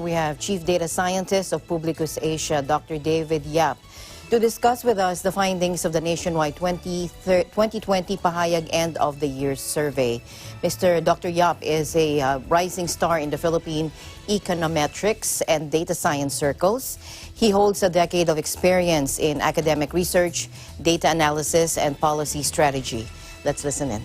We have Chief Data Scientist of PUBLiCUS Asia, Dr. David Yap, to discuss with us the findings of the nationwide 2020 PAHAYAG End-of-the-Year survey. Dr. Yap is a rising star in the Philippine econometrics and data science circles. He holds a decade of experience in academic research, data analysis, and policy strategy. Let's listen in.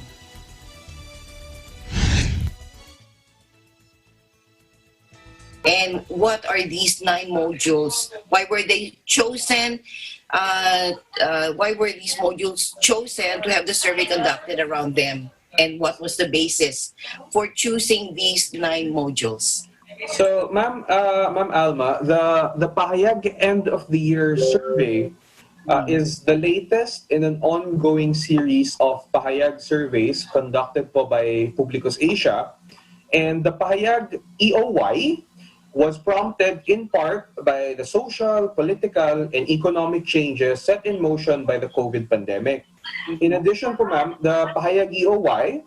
And what are these 9 modules? Why were they chosen? Why were these modules chosen to have the survey conducted around them? And what was the basis for choosing these 9 modules? So, Ma'am Alma, the PAHAYAG End-of-the-Year survey is the latest in an ongoing series of PAHAYAG surveys conducted by PUBLiCUS Asia. And the PAHAYAG EOY was prompted in part by the social, political, and economic changes set in motion by the COVID pandemic. In addition, ma'am, the PAHAYAG EOY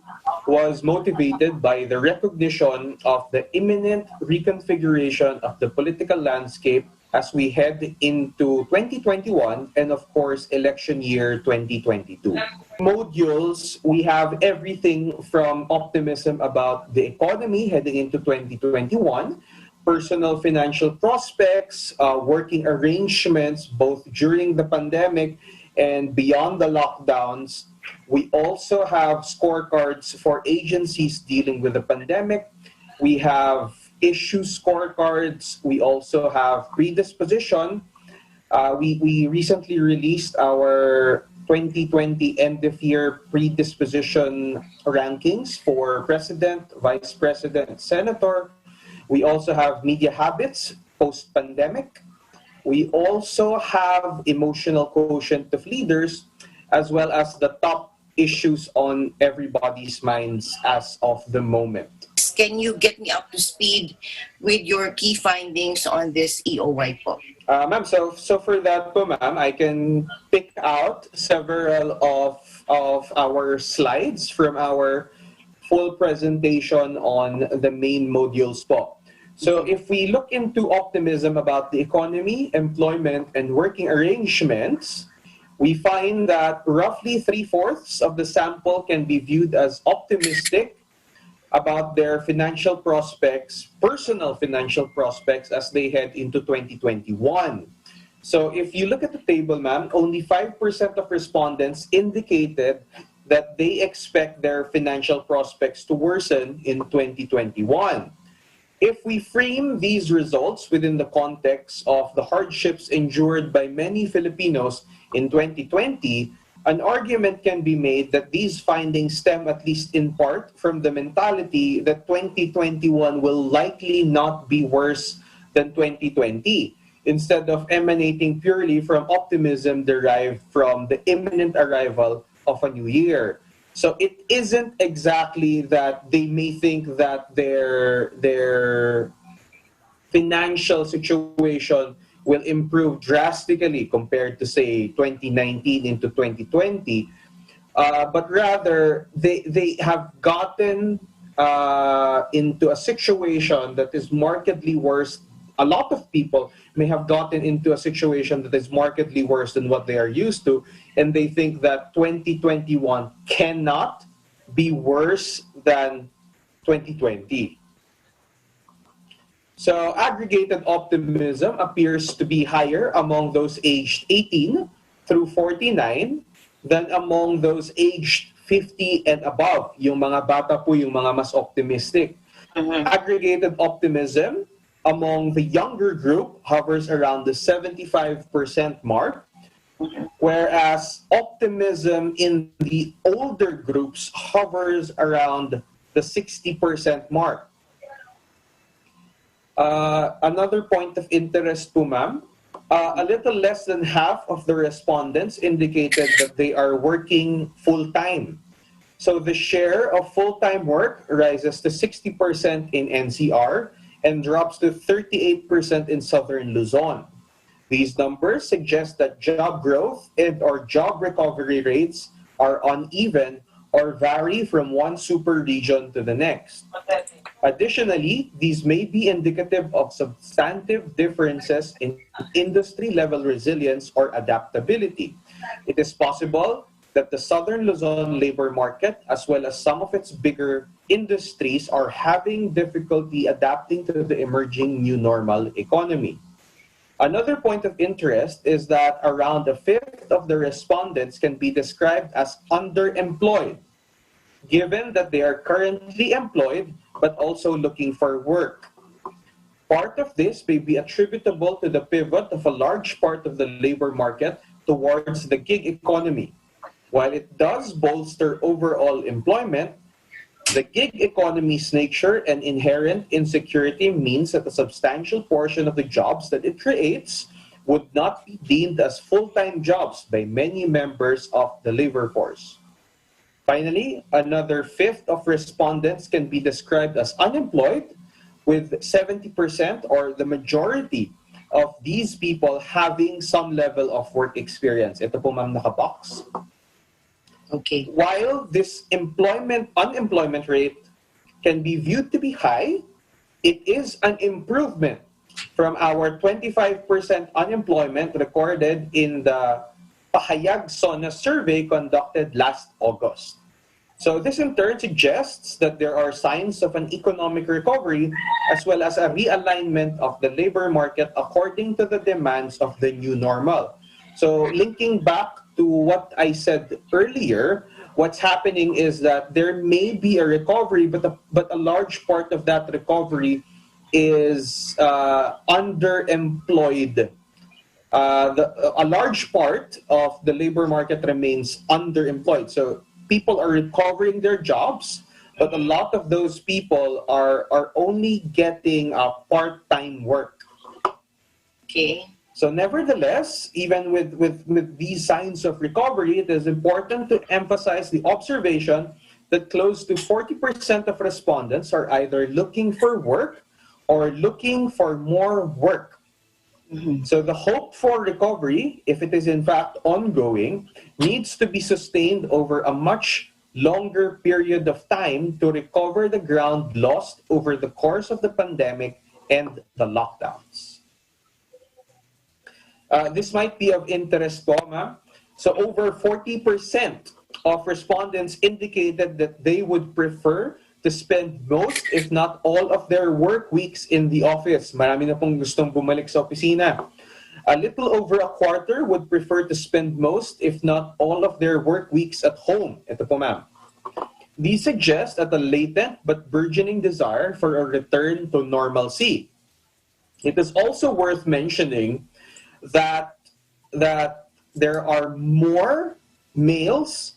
was motivated by the recognition of the imminent reconfiguration of the political landscape as we head into 2021 and, of course, election year 2022. Modules, we have everything from optimism about the economy heading into 2021, personal financial prospects, working arrangements both during the pandemic and beyond the lockdowns. We also have scorecards for agencies dealing with the pandemic. We have issue scorecards. We also have predisposition. We recently released our 2020 end-of-year predisposition rankings for president, vice president, senator. We also have media habits post-pandemic. We also have emotional quotient of leaders, as well as the top issues on everybody's minds as of the moment. Can you get me up to speed with your key findings on this EOY po? Ma'am, so for that po, ma'am, I can pick out several of our slides from our full presentation on the main modules po. So if we look into optimism about the economy, employment, and working arrangements, we find that roughly 3/4 of the sample can be viewed as optimistic about their financial prospects, personal financial prospects, as they head into 2021. So if you look at the table, ma'am, only 5% of respondents indicated that they expect their financial prospects to worsen in 2021. If we frame these results within the context of the hardships endured by many Filipinos in 2020, an argument can be made that these findings stem at least in part from the mentality that 2021 will likely not be worse than 2020, instead of emanating purely from optimism derived from the imminent arrival of a new year. So it isn't exactly that they may think that their financial situation will improve drastically compared to, say, 2019 into 2020, but rather they have gotten into a situation that is markedly worse. A lot of people may have gotten into a situation that is markedly worse than what they are used to, and they think that 2021 cannot be worse than 2020. So aggregated optimism appears to be higher among those aged 18 through 49 than among those aged 50 and above. Yung mga bata po yung mga mas optimistic. Aggregated optimism among the younger group hovers around the 75% mark, whereas optimism in the older groups hovers around the 60% mark. Another point of interest po, ma'am, a little less than half of the respondents indicated that they are working full-time. So the share of full-time work rises to 60% in NCR and drops to 38% in Southern Luzon. These numbers suggest that job growth and/or job recovery rates are uneven or vary from one super region to the next. Additionally, these may be indicative of substantive differences in industry-level resilience or adaptability. It is possible that the Southern Luzon labor market, as well as some of its bigger industries, are having difficulty adapting to the emerging new normal economy. Another point of interest is that around a fifth of the respondents can be described as underemployed, given that they are currently employed but also looking for work. Part of this may be attributable to the pivot of a large part of the labor market towards the gig economy. While it does bolster overall employment, the gig economy's nature and inherent insecurity means that a substantial portion of the jobs that it creates would not be deemed as full-time jobs by many members of the labor force. Finally, another fifth of respondents can be described as unemployed, with 70% or the majority of these people having some level of work experience. Ito po ma'am nakabox. Okay. While this unemployment rate can be viewed to be high, it is an improvement from our 25% unemployment recorded in the PAHAYAG SONA survey conducted last August. So this in turn suggests that there are signs of an economic recovery as well as a realignment of the labor market according to the demands of the new normal. So linking back to what I said earlier, what's happening is that there may be a recovery, but a large part of that recovery is underemployed. A large part of the labor market remains underemployed. So people are recovering their jobs, but a lot of those people are only getting part-time work. Okay. So nevertheless, even with these signs of recovery, it is important to emphasize the observation that close to 40% of respondents are either looking for work or looking for more work. So the hope for recovery, if it is in fact ongoing, needs to be sustained over a much longer period of time to recover the ground lost over the course of the pandemic and the lockdowns. This might be of interest po, ma'am. So over 40% of respondents indicated that they would prefer to spend most, if not all, of their work weeks in the office. Marami na pong gustong bumalik sa opisina. A little over a quarter would prefer to spend most, if not all, of their work weeks at home. Ito po, ma'am. These suggest that a latent but burgeoning desire for a return to normalcy. It is also worth mentioning that there are more males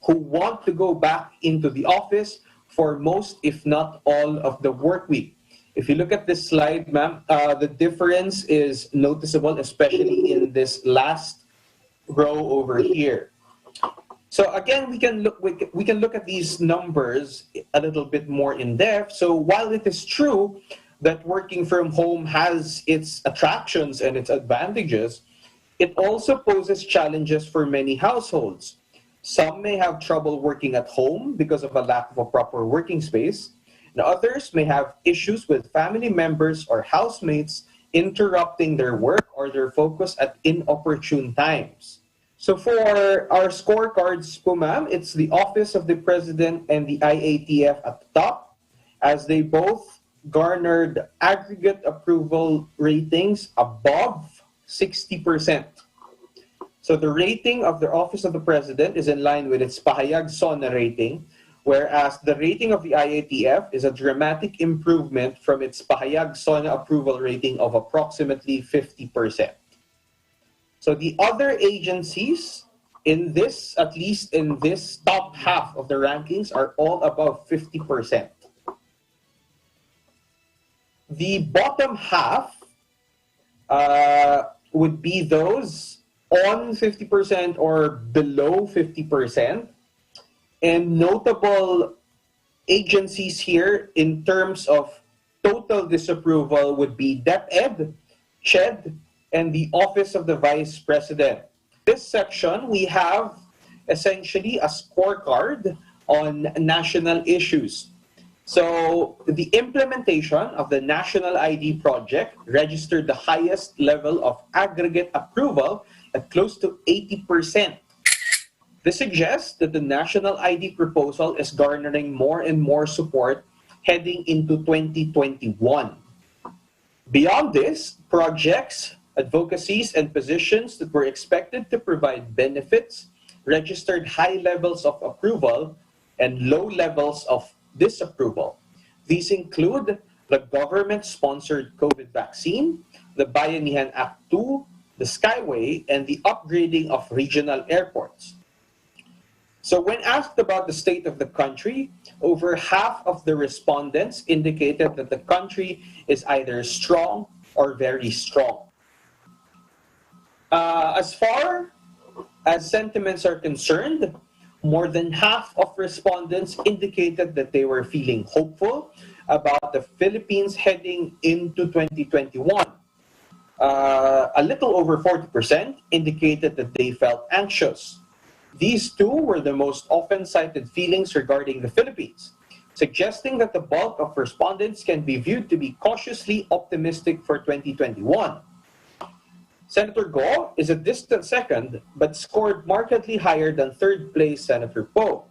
who want to go back into the office for most, if not all, of the work week. If you look at this slide, ma'am, the difference is noticeable, especially in this last row over here. So again, we can look at these numbers a little bit more in depth. So while it is true that working from home has its attractions and its advantages, it also poses challenges for many households. Some may have trouble working at home because of a lack of a proper working space, and others may have issues with family members or housemates interrupting their work or their focus at inopportune times. So for our scorecards po, ma'am, it's the Office of the President and the IATF at the top, as they both garnered aggregate approval ratings above 60%. So the rating of the Office of the President is in line with its Pahayag SONA rating, whereas the rating of the IATF is a dramatic improvement from its Pahayag SONA approval rating of approximately 50%. So the other agencies in this, at least in this top half of the rankings, are all above 50%. The bottom half would be those on 50% or below 50%. And notable agencies here in terms of total disapproval would be DepEd, CHED, and the Office of the Vice President. This section, we have essentially a scorecard on national issues. So the implementation of the National ID project registered the highest level of aggregate approval at close to 80%. This suggests that the National ID proposal is garnering more and more support heading into 2021. Beyond this, projects, advocacies, and positions that were expected to provide benefits registered high levels of approval and low levels of disapproval. These include the government-sponsored COVID vaccine, the Bayanihan Act 2, the Skyway, and the upgrading of regional airports. So when asked about the state of the country, over half of the respondents indicated that the country is either strong or very strong. As far as sentiments are concerned, more than half of respondents indicated that they were feeling hopeful about the Philippines heading into 2021. A little over 40% indicated that they felt anxious. These two were the most often cited feelings regarding the Philippines, suggesting that the bulk of respondents can be viewed to be cautiously optimistic for 2021. Senator Go is a distant second, but scored markedly higher than third place Senator Poe.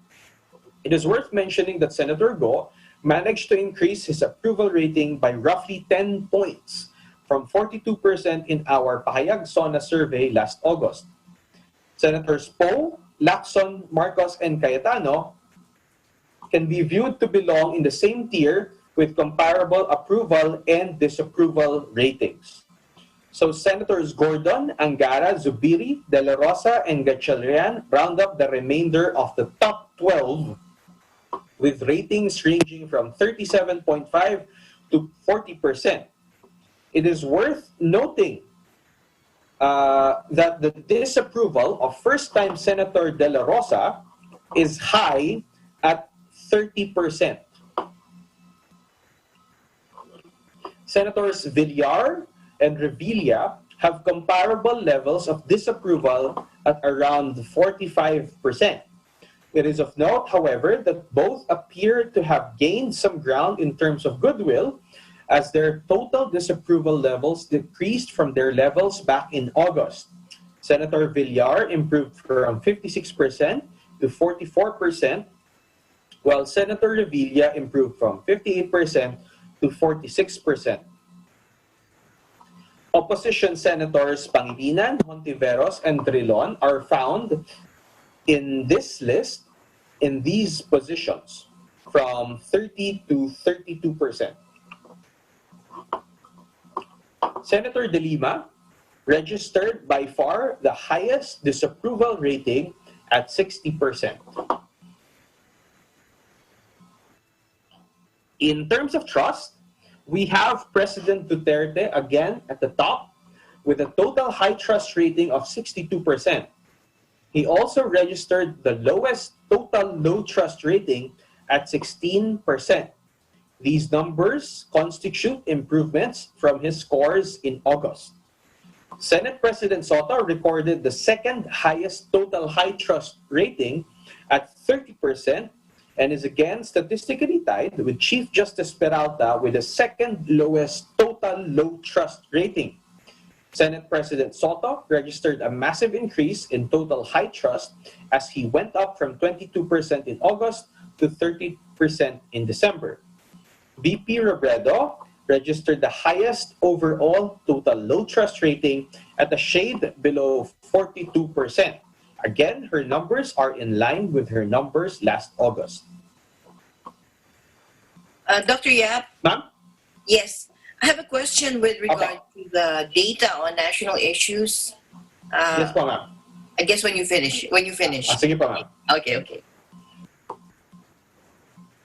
It is worth mentioning that Senator Go managed to increase his approval rating by roughly 10 points, from 42% in our Pahayag SONA survey last August. Senators Poe, Lacson, Marcos, and Cayetano can be viewed to belong in the same tier with comparable approval and disapproval ratings. So Senators Gordon, Angara, Zubiri, De La Rosa, and Gatchalian round up the remainder of the top 12 with ratings ranging from 37.5 to 40%. It is worth noting that the disapproval of first-time Senator De La Rosa is high at 30%. Senators Villar and Revilla have comparable levels of disapproval at around 45%. It is of note, however, that both appear to have gained some ground in terms of goodwill, as their total disapproval levels decreased from their levels back in August. Senator Villar improved from 56% to 44%, while Senator Revilla improved from 58% to 46%. Opposition Senators Pangilinan, Hontiveros, and Trilon are found in this list in these positions from 30 to 32%. Senator De Lima registered by far the highest disapproval rating at 60%. In terms of trust, we have President Duterte again at the top with a total high trust rating of 62%. He also registered the lowest total low trust rating at 16%. These numbers constitute improvements from his scores in August. Senate President Soto recorded the second highest total high trust rating at 30% and is again statistically tied with Chief Justice Peralta with the second lowest total low trust rating. Senate President Soto registered a massive increase in total high trust as he went up from 22% in August to 30% in December. VP Robredo registered the highest overall total low trust rating at a shade below 42%. Again, her numbers are in line with her numbers last August. Dr. Yap? Ma'am? Yes. I have a question with regard to the data on national issues. Yes po, ma'am. I guess when you finish. Sige po, ma'am. Okay.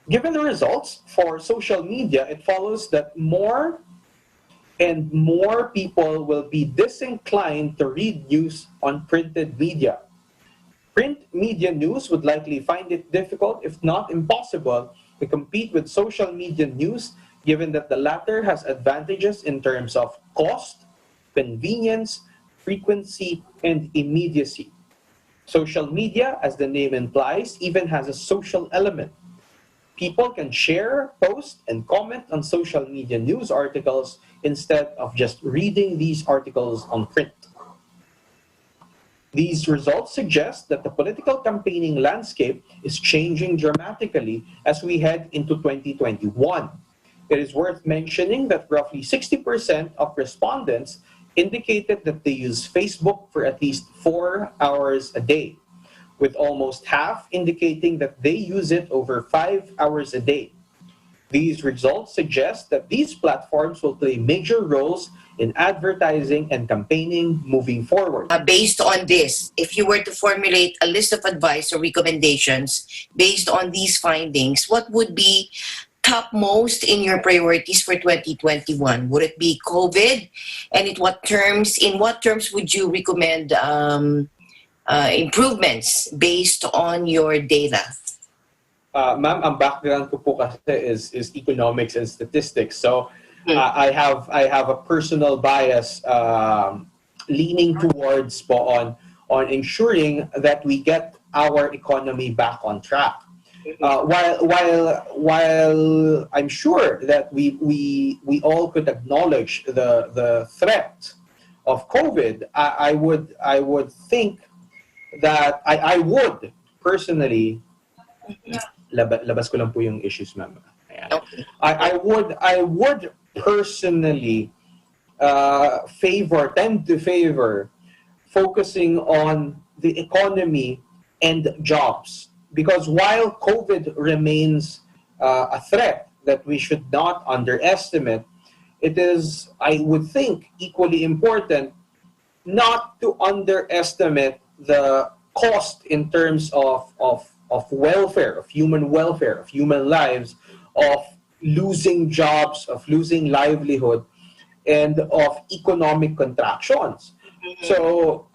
Given the results for social media, it follows that more and more people will be disinclined to read news on printed media. Print media news would likely find it difficult, if not impossible, to compete with social media news, given that the latter has advantages in terms of cost, convenience, frequency, and immediacy. Social media, as the name implies, even has a social element. People can share, post, and comment on social media news articles instead of just reading these articles on print. These results suggest that the political campaigning landscape is changing dramatically as we head into 2021. It is worth mentioning that roughly 60% of respondents indicated that they use Facebook for at least 4 hours a day, with almost half indicating that they use it over 5 hours a day. These results suggest that these platforms will play major roles in advertising and campaigning moving forward. Based on this, if you were to formulate a list of advice or recommendations based on these findings, what would be topmost in your priorities for 2021? Would it be COVID? And in what terms would you recommend improvements based on your data? Ma'am, ang background ko po kasi is economics and statistics. So I have a personal bias leaning towards on ensuring that we get our economy back on track. While I'm sure that we all could acknowledge the threat of COVID, I would think that I would personally labas ko lang po yung issues, ma'am. Okay. I would personally tend to favor focusing on the economy and jobs, because while COVID remains a threat that we should not underestimate, it is, I would think, equally important not to underestimate the cost in terms of welfare, of human lives, of losing jobs, of losing livelihood, and of economic contractions. So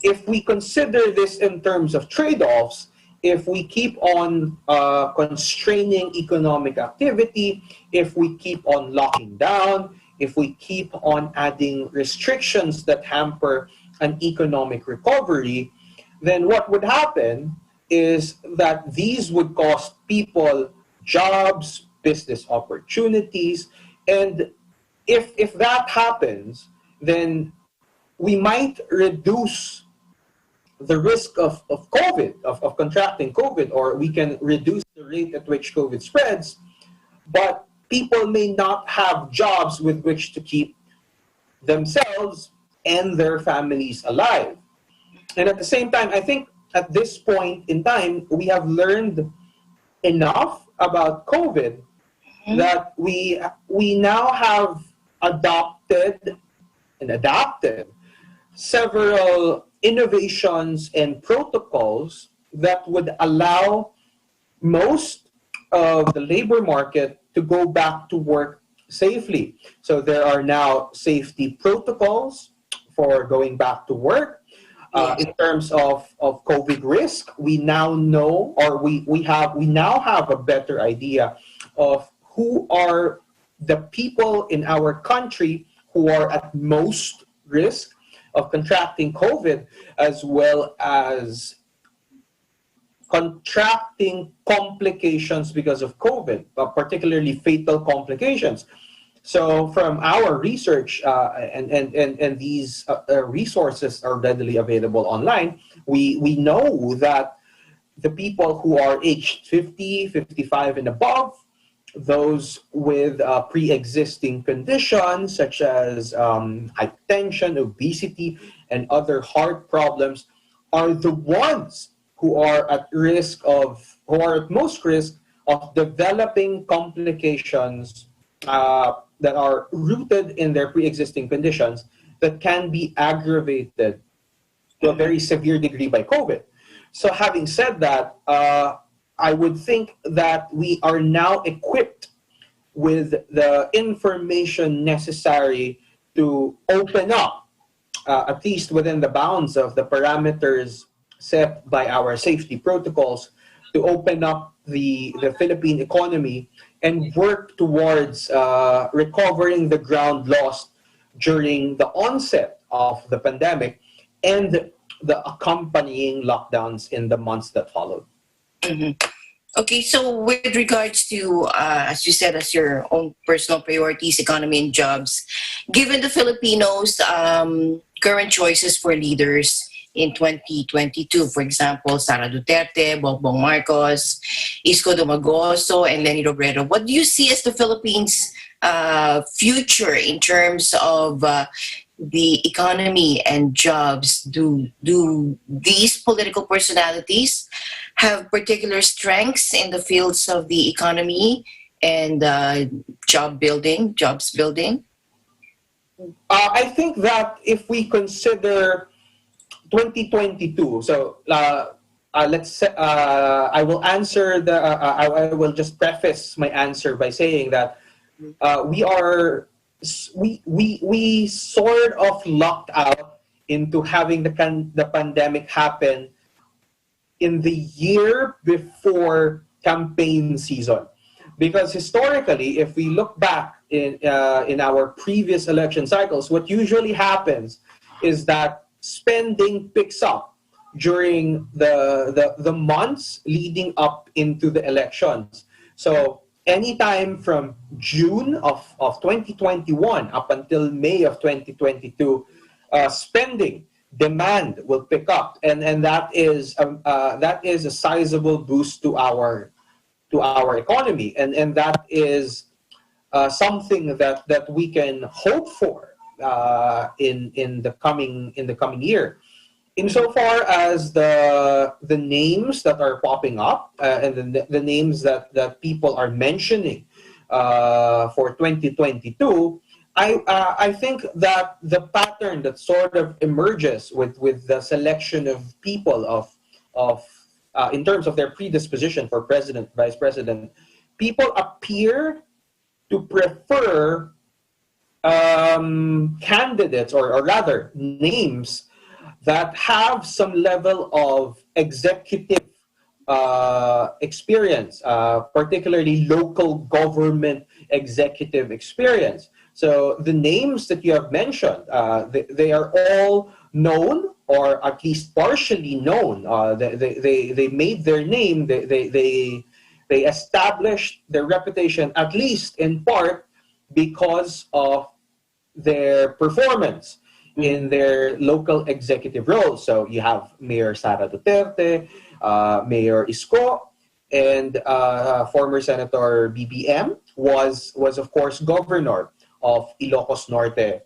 if we consider this in terms of trade-offs, if we keep on constraining economic activity, if we keep on locking down, if we keep on adding restrictions that hamper an economic recovery, then what would happen is that these would cost people jobs, business opportunities, and if that happens, then we might reduce the risk of COVID, of contracting COVID, or we can reduce the rate at which COVID spreads, but people may not have jobs with which to keep themselves and their families alive. And at the same time, I think at this point in time, we have learned enough about COVID that we now have adopted and adapted several innovations and protocols that would allow most of the labor market to go back to work safely. So there are now safety protocols for going back to work. In terms of COVID risk, we now know, or we now have a better idea of who are the people in our country who are at most risk of contracting COVID, as well as contracting complications because of COVID, particularly fatal complications. So from our research, and these resources are readily available online, we know that the people who are aged 50, 55 and above, those with pre-existing conditions such as hypertension, obesity, and other heart problems are the ones who are at most risk of developing complications that are rooted in their pre-existing conditions that can be aggravated to a very severe degree by COVID. So having said that, I would think that we are now equipped with the information necessary to open up, at least within the bounds of the parameters set by our safety protocols, to open up the Philippine economy and work towards recovering the ground lost during the onset of the pandemic, and the accompanying lockdowns in the months that followed. Mhm. Okay, so with regards to, as you said, as your own personal priorities, economy and jobs, given the Filipinos' current choices for leaders in 2022, for example, Sara Duterte, Bongbong Marcos, Isko Dumagoso, and Leni Robredo, what do you see as the Philippines' future in terms of the economy and jobs? Do these political personalities have particular strengths in the fields of the economy and jobs building? I think that if we consider 2022, so let's say, I will answer I will just preface my answer by saying that we sort of lucked out into having the pandemic happen in the year before campaign season, because historically, if we look back in our previous election cycles, what usually happens is that spending picks up during the months leading up into the elections. So anytime from June of 2021 up until May of 2022, spending demand will pick up, and that is a sizable boost to our economy, and that is something that we can hope for in the coming year. Insofar as the names that are popping up and the names that people are mentioning for 2022, I think that the pattern that sort of emerges with the selection of people of in terms of their predisposition for president, vice president, people appear to prefer candidates or rather names that have some level of executive experience, particularly local government executive experience. So the names that you have mentioned, they are all known, or at least partially known. They made their name. They established their reputation, at least in part because of their performance in their local executive roles. So you have Mayor Sara Duterte, Mayor Isko, and former Senator BBM was of course governor of Ilocos Norte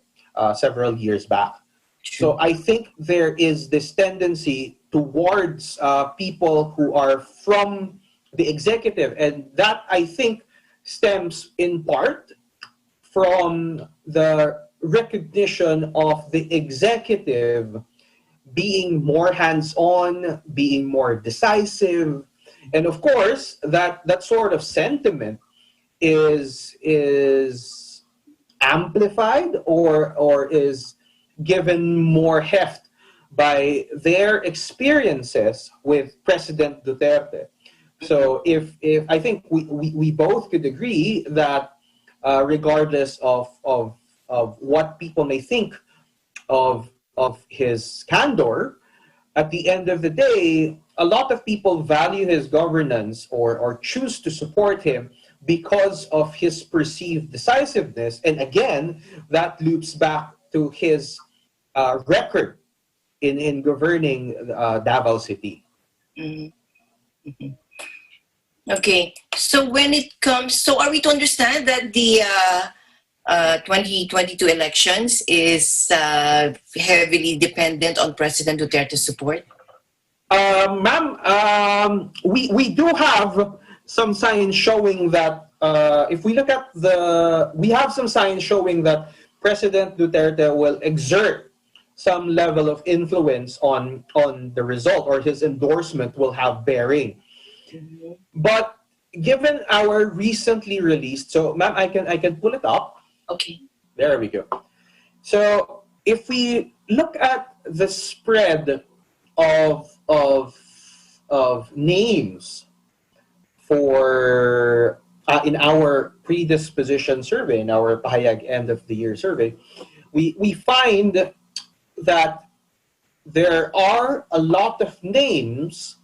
several years back. So I think there is this tendency towards people who are from the executive, and that I think stems in part from the recognition of the executive being more hands-on, being more decisive, and of course that sort of sentiment is amplified or is given more heft by their experiences with President Duterte. So if I think we both could agree that regardless of what people may think of his candor, at the end of the day, a lot of people value his governance or choose to support him because of his perceived decisiveness. And again, that loops back to his record in governing Davao City. Mm-hmm. Mm-hmm. Okay, so when it comes, so are we to understand that the 2022 elections is heavily dependent on President Duterte's support? Ma'am, we do have some signs showing that if we look at we have some signs showing that President Duterte will exert some level of influence on the result, or his endorsement will have bearing. Mm-hmm. But given our recently released, so ma'am, I can pull it up. Okay. There we go. So if we look at the spread of names for in our predisposition survey, in our PAHAYAG End-of-the-Year survey, we find that there are a lot of names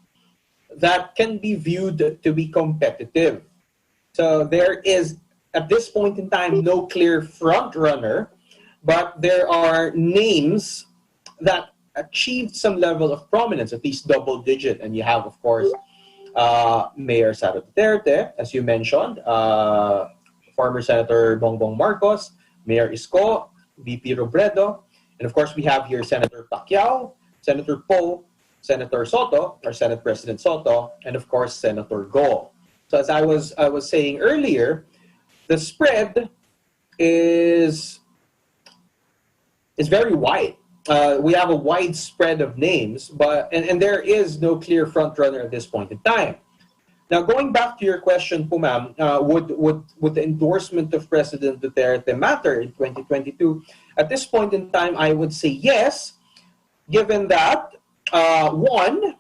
that can be viewed to be competitive. So there is, at this point in time, no clear front runner, but there are names that achieved some level of prominence, at least double digit. And you have, of course, Mayor Sara Duterte, as you mentioned, former Senator Bongbong Marcos, Mayor Isko, VP Robredo, and of course we have here Senator Pacquiao, Senator Poe, Senator Soto, or Senate President Soto, and of course Senator Go. So as I was saying earlier, the spread is very wide. We have a wide spread of names, but and there is no clear front runner at this point in time. Now, going back to your question, po, ma'am, would the endorsement of President Duterte matter in 2022? At this point in time, I would say yes, given that one,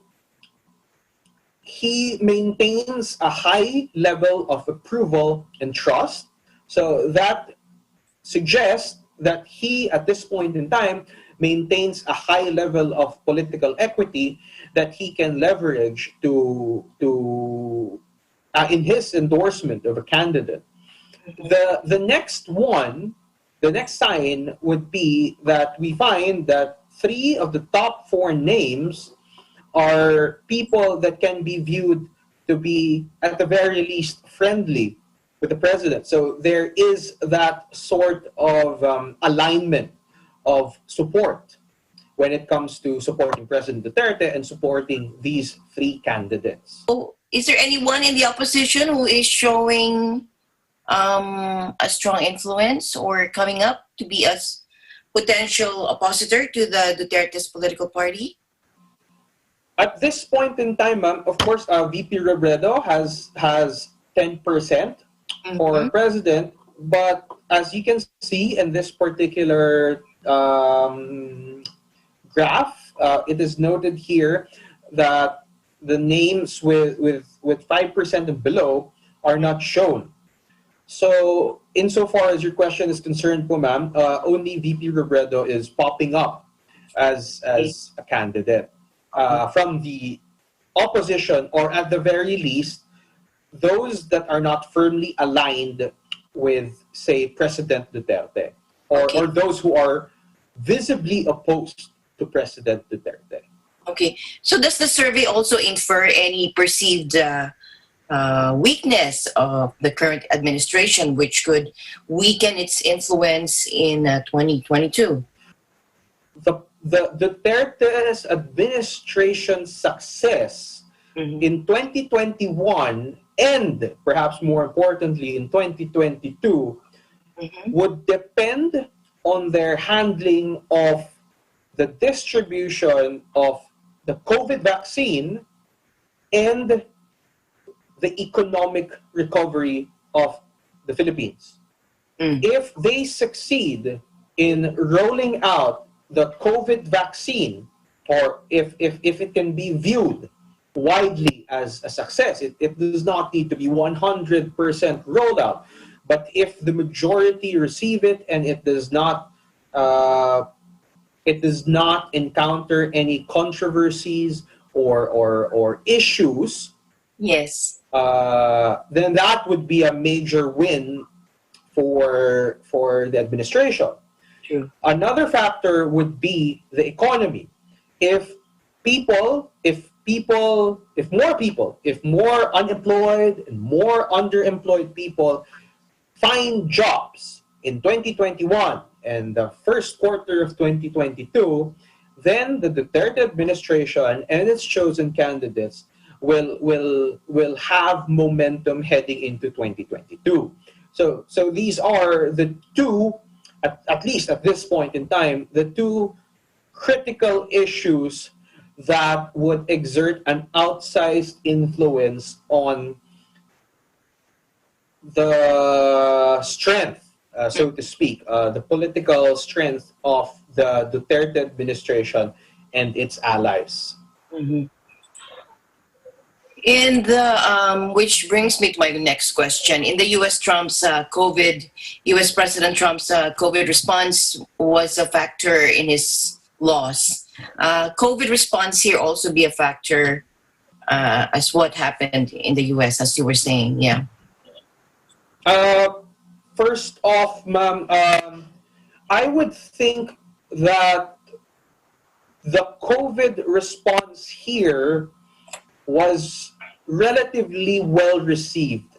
he maintains a high level of approval and trust. So that suggests that he, at this point in time, maintains a high level of political equity that he can leverage to in his endorsement of a candidate. The next sign would be that we find that 3 of the top 4 names are people that can be viewed to be, at the very least, friendly with the president. So there is that sort of alignment of support when it comes to supporting President Duterte and supporting these 3 candidates. So, is there anyone in the opposition who is showing a strong influence or coming up to be a potential oppositor to the Duterte's political party? At this point in time, ma'am, of course, VP Robredo has 10% for president, but as you can see in this particular graph, it is noted here that the names with 5% and below are not shown. So insofar as your question is concerned, po, ma'am, only VP Robredo is popping up as a candidate from the opposition, or at the very least, those that are not firmly aligned with, say, President Duterte, or those who are visibly opposed to President Duterte. Okay. So does the survey also infer any perceived weakness of the current administration, which could weaken its influence in 2022? The Duterte's administration success in 2021 and perhaps more importantly in 2022 would depend on their handling of the distribution of the COVID vaccine and the economic recovery of the Philippines. If they succeed in rolling out the COVID vaccine, or if it can be viewed widely as a success, it does not need to be 100% rolled out. But if the majority receive it and it does not encounter any controversies or issues, yes, then that would be a major win for the administration. True. Another factor would be the economy. If more unemployed and more underemployed people find jobs in 2021 and the first quarter of 2022, then the Duterte administration and its chosen candidates will have momentum heading into 2022. So these are the two, at least at this point in time, the two critical issues that would exert an outsized influence on the strength, so to speak, the political strength of the Duterte administration and its allies. In the which brings me to my next question. In the U.S. President Trump's COVID response was a factor in his loss. COVID response here also be a factor as what happened in the US, as you were saying? Yeah. First off, ma'am, I would think that the COVID response here was relatively well received.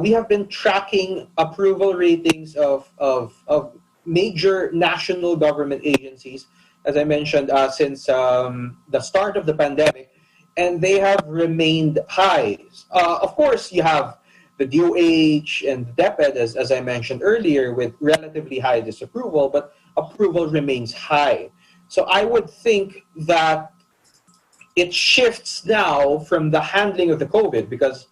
We have been tracking approval ratings of major national government agencies, as I mentioned, since the start of the pandemic, and they have remained high. Of course, you have the DOH and the DepEd, as I mentioned earlier, with relatively high disapproval, but approval remains high. So I would think that it shifts now from the handling of the COVID, because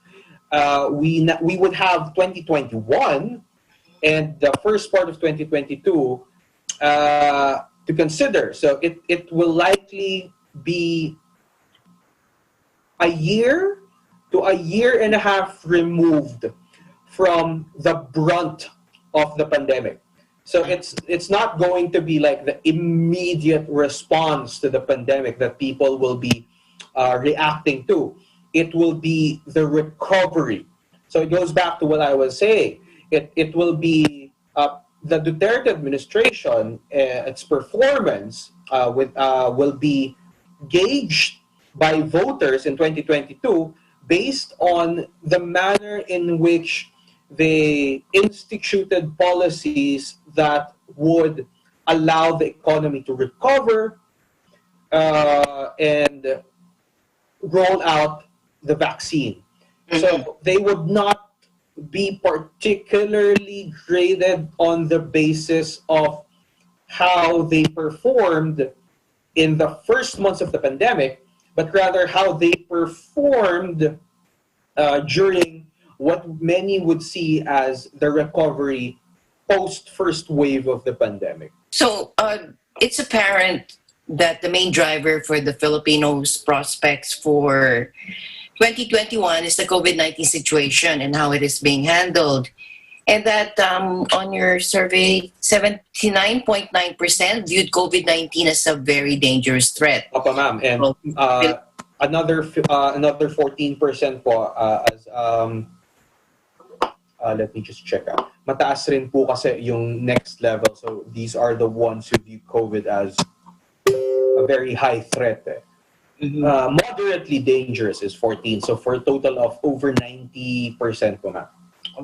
we would have 2021 and the first part of 2022 to consider. So it will likely be a year to a year and a half removed from the brunt of the pandemic. So it's not going to be like the immediate response to the pandemic that people will be reacting to. It will be the recovery. So it goes back to what I was saying. It will be the Duterte administration, its performance will be gauged by voters in 2022 based on the manner in which they instituted policies that would allow the economy to recover and roll out the vaccine. Mm-hmm. So they would not be particularly graded on the basis of how they performed in the first months of the pandemic, but rather how they performed during what many would see as the recovery post first wave of the pandemic. So it's apparent that the main driver for the Filipinos' prospects for 2021 is the COVID-19 situation and how it is being handled. And that on your survey, 79.9% viewed COVID-19 as a very dangerous threat. Opo, ma'am. And another 14% po as let me just check out. Mataas rin po kasi yung next level. So these are the ones who view COVID as a very high threat. Mm-hmm. Moderately dangerous is 14. So for a total of over 90% po, ma'am.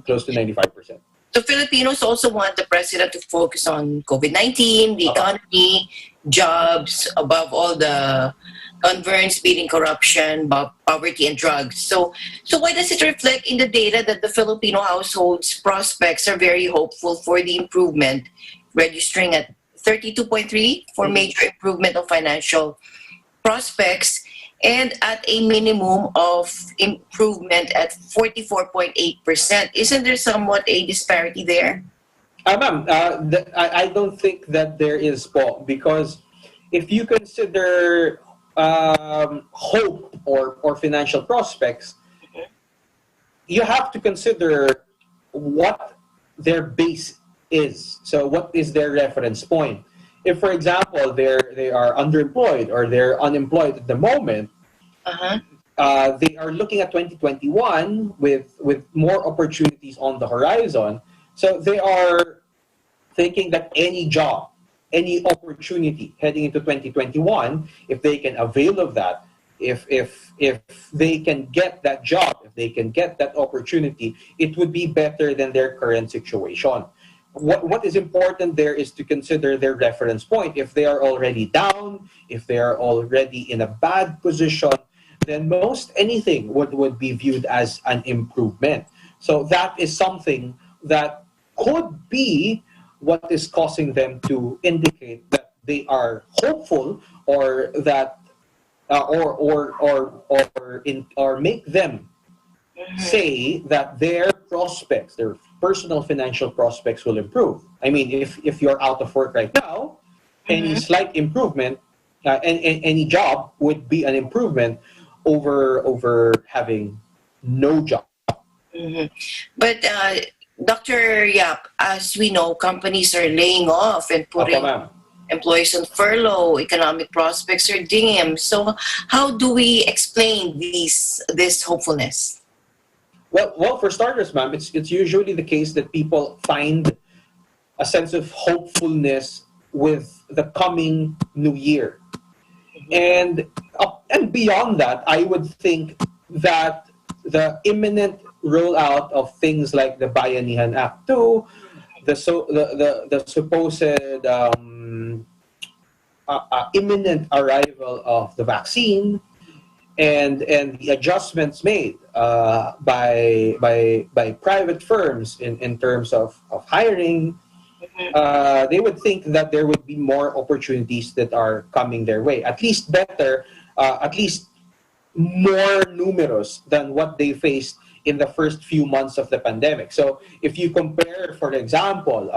Close to 95%. So Filipinos also want the president to focus on COVID-19, the economy, jobs, above all the concerns, beating corruption, poverty, and drugs. So why does it reflect in the data that the Filipino households' prospects are very hopeful for the improvement, registering at 32.3 for major improvement of financial prospects, and at a minimum of improvement at 44.8%. Isn't there somewhat a disparity there? Ma'am, I don't think that there is, po, because if you consider hope or financial prospects, you have to consider what their base is. So what is their reference point? If, for example, they are underemployed or they're unemployed at the moment, they are looking at 2021 with more opportunities on the horizon. So they are thinking that any job, any opportunity heading into 2021, if they can avail of that, if they can get that job, if they can get that opportunity, it would be better than their current situation. What is important there is to consider their reference point. If they are already down, if they are already in a bad position, then most anything would be viewed as an improvement. So that is something that could be what is causing them to indicate that they are hopeful, or that or make them say that their prospects, their personal financial prospects will improve. I mean, if you're out of work right now, any slight improvement, any job would be an improvement over having no job. But Dr. Yap, as we know, companies are laying off and putting employees on furlough, economic prospects are dim. So how do we explain this hopefulness? Well, for starters, ma'am, it's usually the case that people find a sense of hopefulness with the coming new year. And beyond that, I would think that the imminent rollout of things like the Bayanihan Act 2, the supposed imminent arrival of the vaccine, and the adjustments made by private firms in terms of hiring, they would think that there would be more opportunities that are coming their way. At least better, at least more numerous than what they faced in the first few months of the pandemic. So if you compare, for example,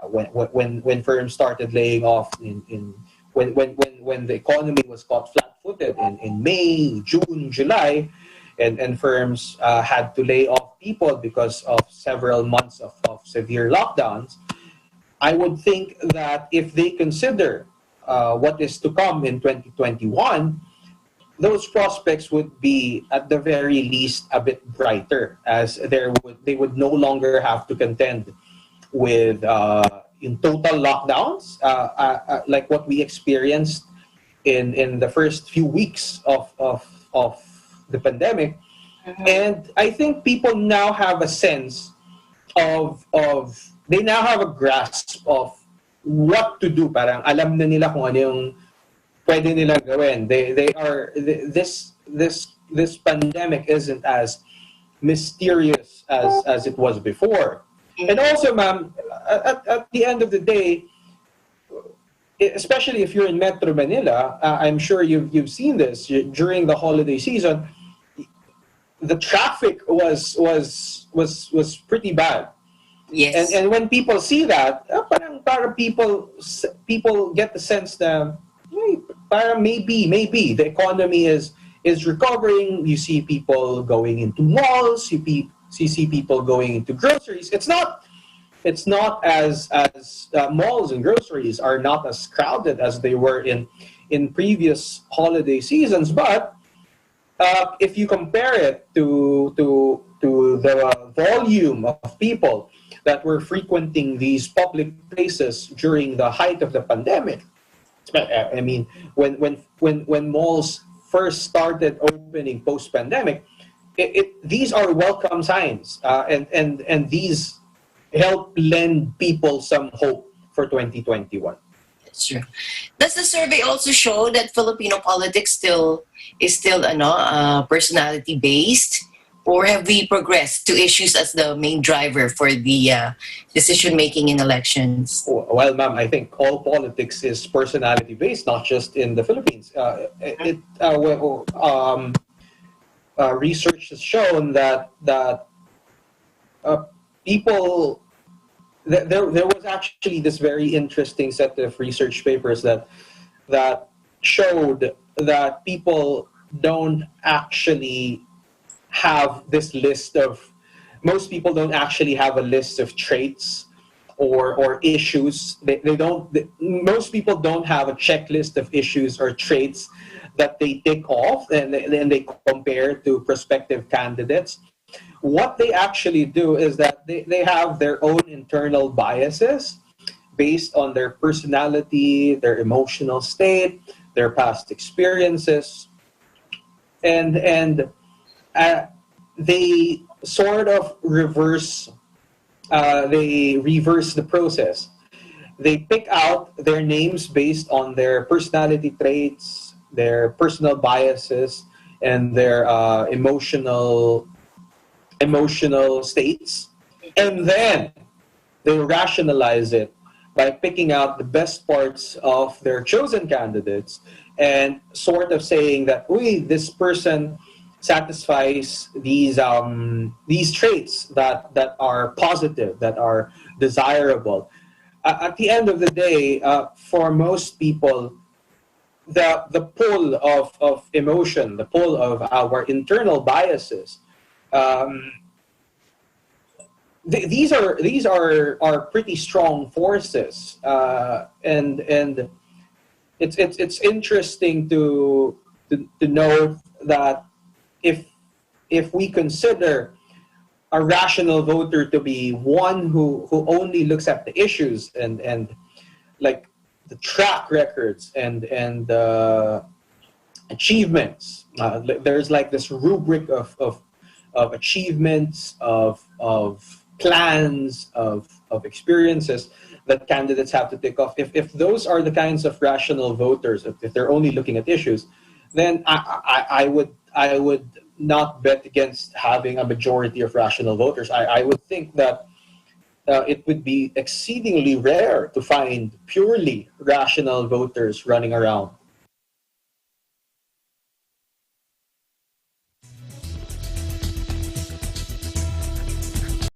when firms started laying off when the economy was caught flat-footed in May, June, July, and firms had to lay off people because of several months of severe lockdowns, I would think that if they consider what is to come in 2021, those prospects would be at the very least a bit brighter, as they would no longer have to contend with in total lockdowns like what we experienced in the first few weeks of the pandemic. And I think people now have a sense of they now have a grasp of what to do. Parang alam na nila kung ano yung pwede nilang gawin. This pandemic isn't as mysterious as it was before. And also, ma'am, at the end of the day, especially if you're in Metro Manila, I'm sure you've seen this during the holiday season. The traffic was pretty bad. Yes. And when people see that, parang people get the sense that parang maybe the economy is recovering. You see people going into malls. You see people going into groceries. It's not as malls and groceries are not as crowded as they were in previous holiday seasons. But if you compare it to the volume of people that were frequenting these public places during the height of the pandemic, I mean, when malls first started opening post-pandemic, these are welcome signs, and these help lend people some hope for 2021. That's true. Does the survey also show that Filipino politics is still personality based, or have we progressed to issues as the main driver for the decision making in elections? Well, ma'am, I think all politics is personality based, not just in the Philippines. Research has shown that people. There was actually this very interesting set of research papers that showed that people don't actually have this list of. Most people don't actually have a list of traits or issues. Most people don't have a checklist of issues or traits that they tick off and they compare to prospective candidates. What they actually do is that they have their own internal biases based on their personality, their emotional state, their past experiences, and they sort of reverse the process. They pick out their names based on their personality traits, their personal biases, and their emotional states, and then they rationalize it by picking out the best parts of their chosen candidates and sort of saying that, this person satisfies these traits that are positive, that are desirable. At the end of the day, for most people, the pull of emotion, the pull of our internal biases, these are pretty strong forces, and it's interesting to know that if we consider a rational voter to be one who only looks at the issues and like the track records and achievements. There's like this rubric of achievements, of plans, of experiences that candidates have to tick off. If those are the kinds of rational voters, if they're only looking at issues, then I would not bet against having a majority of rational voters. I would think that it would be exceedingly rare to find purely rational voters running around.